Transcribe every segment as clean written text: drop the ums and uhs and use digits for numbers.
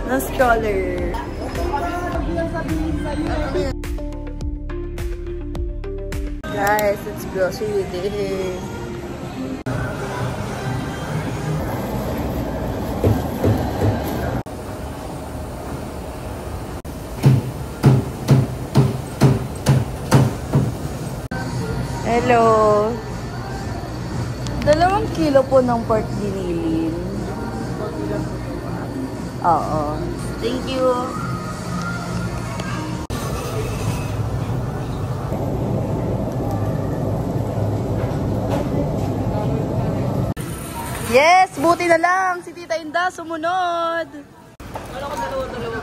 Na stroller. Guys, it's grocery day. Hello. 2 kilo po ng pork dinilin. Oo. Thank you. Yes! Buti na lang! Si Tita Inda sumunod! Wala ko dalawa.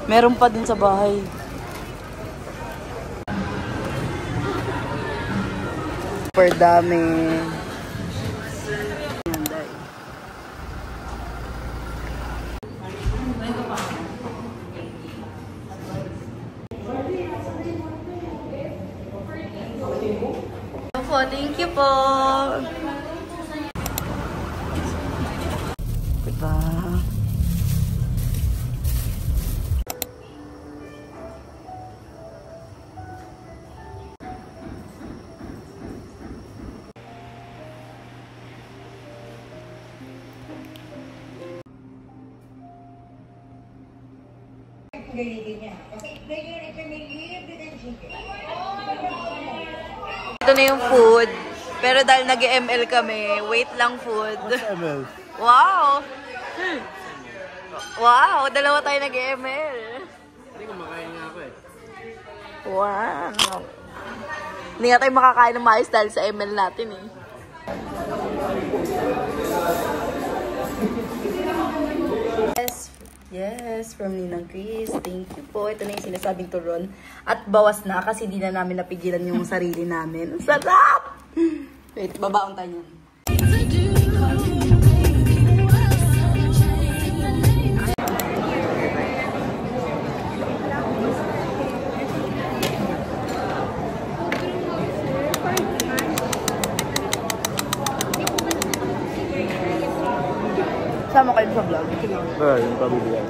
Meron pa din sa bahay. Super dami. Thank you po. Diba? Ito na yung food. Pero dahil nag-ML kami, wait lang food. What's ML? Wow! Wow! 2 tayo nag-ML. Hindi ko makain nga ako eh. Wow! Hindi nga tayo makakain ng maayos dahil sa ML natin eh. Yes, from Ninang Chris. Thank you po. Ito na yung sinasabing turon. At bawas na kasi di na namin napigilan yung sarili namin. Sarap! Wait, babaon tayo yan. Sama kayo sa vlog. Yung pabibigyan.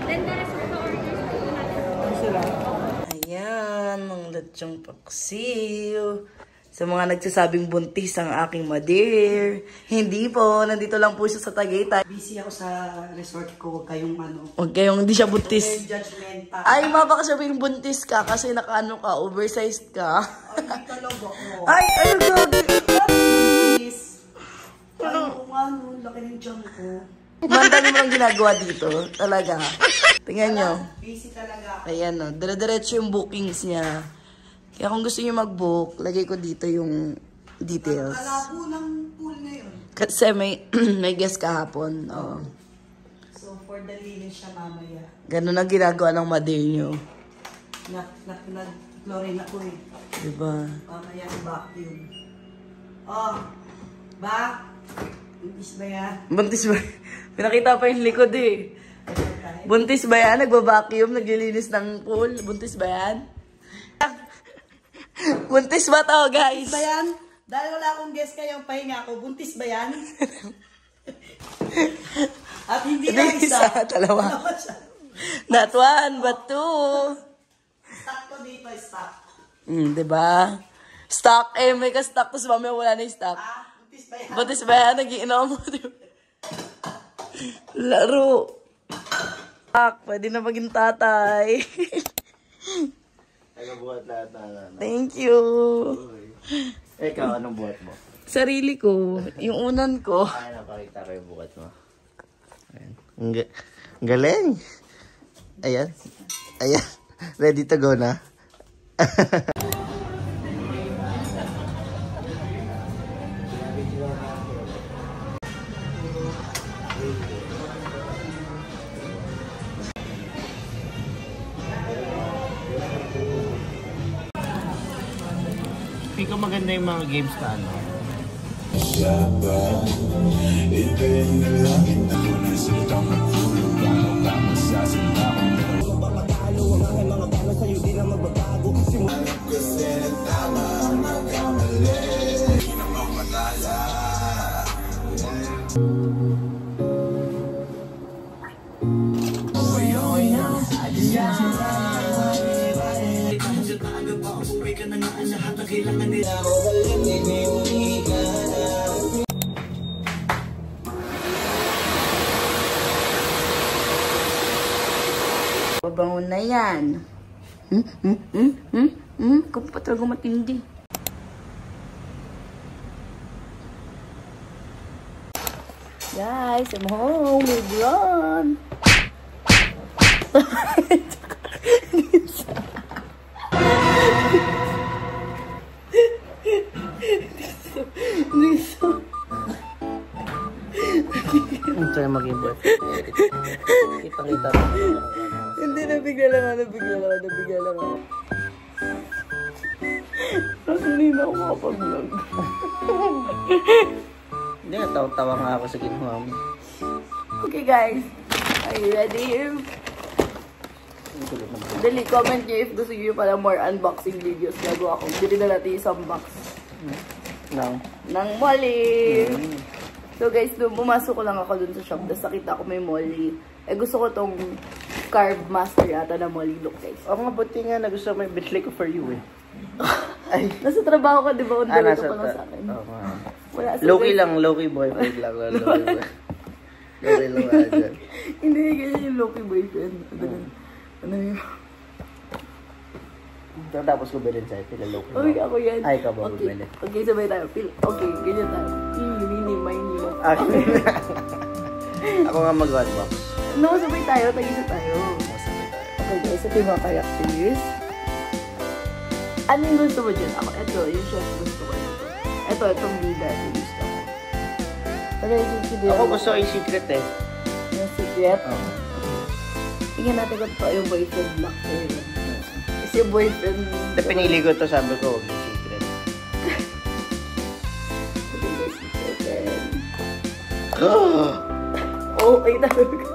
Ayan, ang lechong paksiw. Sa mga nagsasabing buntis ang aking madir. Hindi po, nandito lang po siya sa Tagaytay. Busy ako sa resort ko, huwag kayong ano. Huwag kayong, hindi siya buntis. Judgmental. Ay, baka sabihin buntis ka kasi nakaano ka, oversized ka. Ay, dito lang ako. Ay, ano gagi? Buntis. Ay, kung ano, laki ng tiyan ko. Mandali mo lang ginagawa dito. Talaga. Tingnan nyo. Busy talaga. Ayan o. Dire-diretso yung bookings niya. Kaya kung gusto niyo mag-book, lagay ko dito yung details. Alabo ng pool ngayon. Kasi may guest kahapon. Oh. So, for the linis siya mamaya. Ganun ang ginagawa ng mother nyo. Nag-chlorine ako eh. Diba? Mamaya vacuum. Oh, back. Buntis ba yan? Buntis ba? Pinakita pa yung likod eh. Buntis ba yan? Nagbabacuum, naglilinis ng pool. Buntis ba yan? Buntis ba to, guys? Buntis ba yan? Dahil wala akong guest kayong pahinga ako, buntis ba yan? At hindi lang isa. Dalawa. Not one, but two. Stock ko dito, stock. Diba? Stock eh, may ka-stock. Tapos mamaya wala na yung stock. Buntis ba yan? Buntis ba yan? Nag-iinom mo. Laro. Pwede na maging tatay. Ay, nabuhat lahat na. Thank you. Ikaw, anong buhat mo? Sarili ko. Yung unan ko. Ay, napakita ko yung buhat mo. Ayan. Ang galing. Ayan. Ayan. Ready to go na? Hindi ko maganda yung mga games na ano. pabango na yan. Kung pa talaga matindi. Guys, I'm home. We're grown. Ito yung maging boyfriend. Kitang-kita mo. Hindi, nabigla lang ako. Tapos hindi na ako makapag-vlog. Hindi, natawa-tawa nga ako sa ginawa mo. Okay guys, are you ready? Dali, comment nyo if gusto nyo pala more unboxing videos. Gago ako. Bili na natin isang box. Ng Molly. So guys, doon pumasok ko lang ako dun sa shop. Tapos nakita ko may Molly. Eh gusto ko tong Carb Master yata na Molly look guys. Ako nga, buti nga na gusto mo yung bitli ko for you eh. Ay. Nasa trabaho ka, di ba? Nasa pa lang sa akin. Oo nga. Wala, so Low-key guys, lang, low-key boyfriend lang. Low-key boyfriend. Low-key lang nga dyan. Hindi, ganyan yung low-key boyfriend. Ano yun? Tapos ko bilhin sa'yo, pila low-key. Uy, ako yan. Ay, ikaw ba Okay, bumili? okay, sabay tayo. Okay, ganyan tayo. Mini, mini. Ako nga mag-unbox. No, sabay tayo. Tagisa tayo. Okay guys, ito yung mga characters. Ano yung gusto mo dyan? Ako, ito, yung chef gusto ko dito. Ito, itong bida. Ito yung gusto ko. Pero yung hindi Ako gusto yung secret eh. yung secret. Oo. Tingnan natin kung ito yung boyfriend black hair. Kasi yung boyfriend... Pinili ko to, sabi ko, huwag yung secret. Ito yung boyfriend. Oh, ay talaga.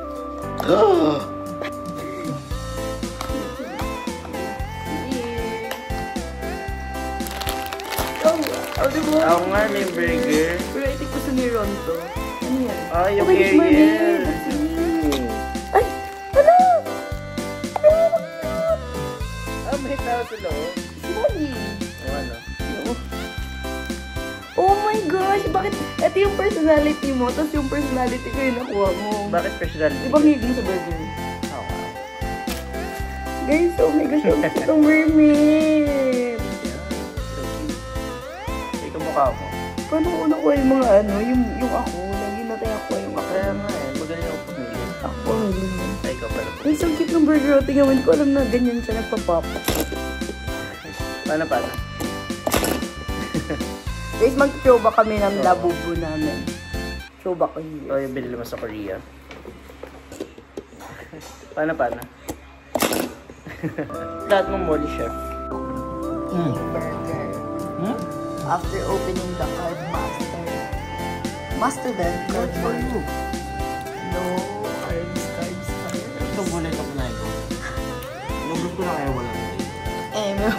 Ako nga na yung burger. Pero I think gusto ni Ron to. Ano yan? Ah, yung Okay, Ariel. Ay! Ano? Ah, may tao sa loob. Sorry. O ano? Oh my gosh! Bakit? Ito yung personality mo, tapos yung personality ko yung nakuha mo. Bakit personality? Di ba ngiging sa burger? Oo. Guys, oh my gosh, yung itong mermaid! So cute. Ikaw mukha mo. Paano ko nakuha yung mga ano, yung ako? Lagi natin ako yung ako. Kaya nga eh, magaling ako pumili. Ako, magaling. Ay, ikaw pala. Ay, so cute ng burger. Tingnan mo, hindi ko alam na ganyan siya nagpapop. Paano? Guys, mag-throwback kami ng labubo namin. Throwback ko yun. Ito yung binili mo sa Korea. Paano? Lahat mong Molly Chef. Burger. After opening the Carb Master. Master ba? Good for you. No, carbs. Ito muna ito kunain ko. Nagod ko na kaya wala. No.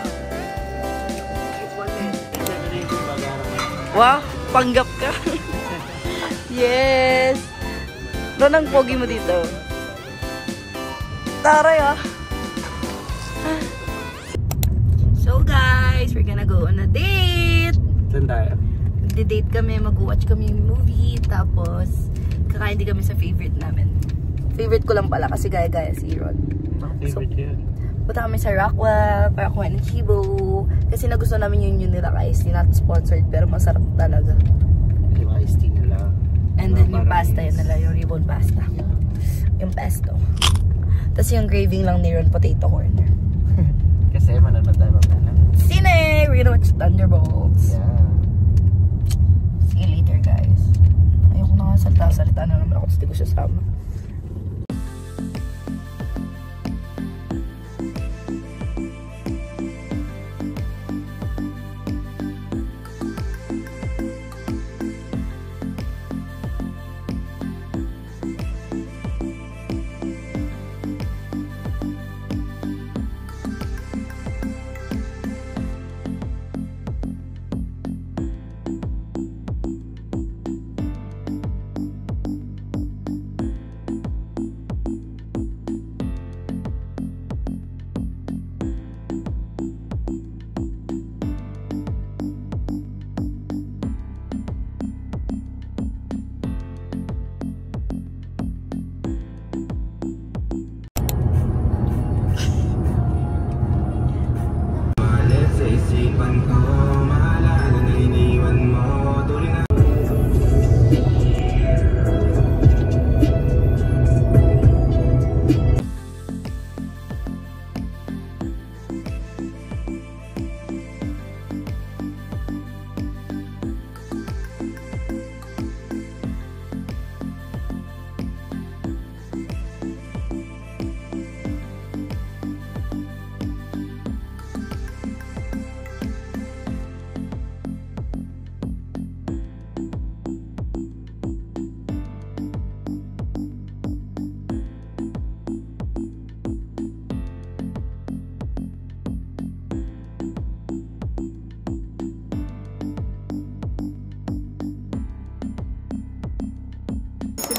Wow, panggap ka. Yes. Ron, ang pogi mo dito. Taray ah. So guys, we're gonna go on a date. Saan tayo? Magde-date kami, mag-watch kami yung movie, tapos kakain din kami sa favorite namin. Favorite ko lang pala kasi gaya-gaya si Ron. Favorite yun. Punta kami sa Rockwell para kumain ng Chibo. Kasi nagusto namin yung nila iced tea, not sponsored, pero masarap talaga. Yung iced tea nila. And then yung pasta yun nila, yung ribbon pasta. Yung pesto. Tapos yung graving lang ni Ron, potato corner. Kasi manonood tayo mamaya. Sine! We're gonna watch Thunderbolts. Yeah. See you later, guys. Ayoko na nga salita na naman ako, tapos di ko siya sama.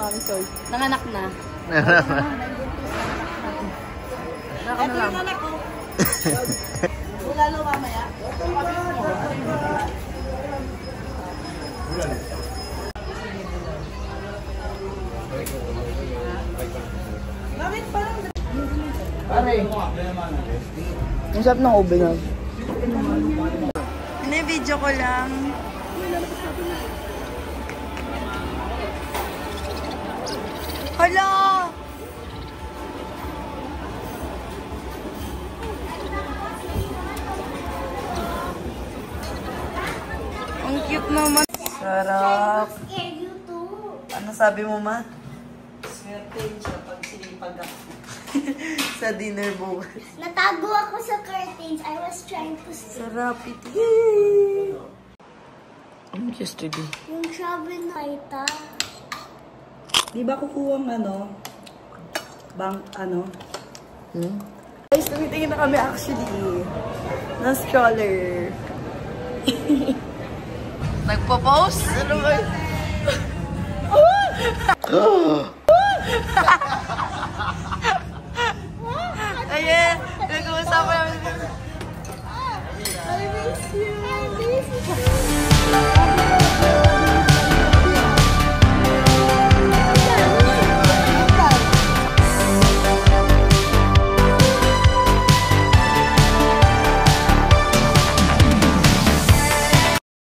Mami Soy. Nanganak na. Ito yung anak ko. Lalo mamaya. Bakit parang... Pare. Ang sarap ng ube na. Video ko lang. Hala! Ang cute naman. Sarap. Ano sabi mo, ma? Swerte siya pag sinipag ako. Sa dinner bukas. Natago ako sa curtains. I was trying to see. Sarap ito. Yesterday. Yung travel na ita. Di ba kukuha ng ano? Guys, tumitingin na kami actually. Na stroller. Nagpo-post? Oh!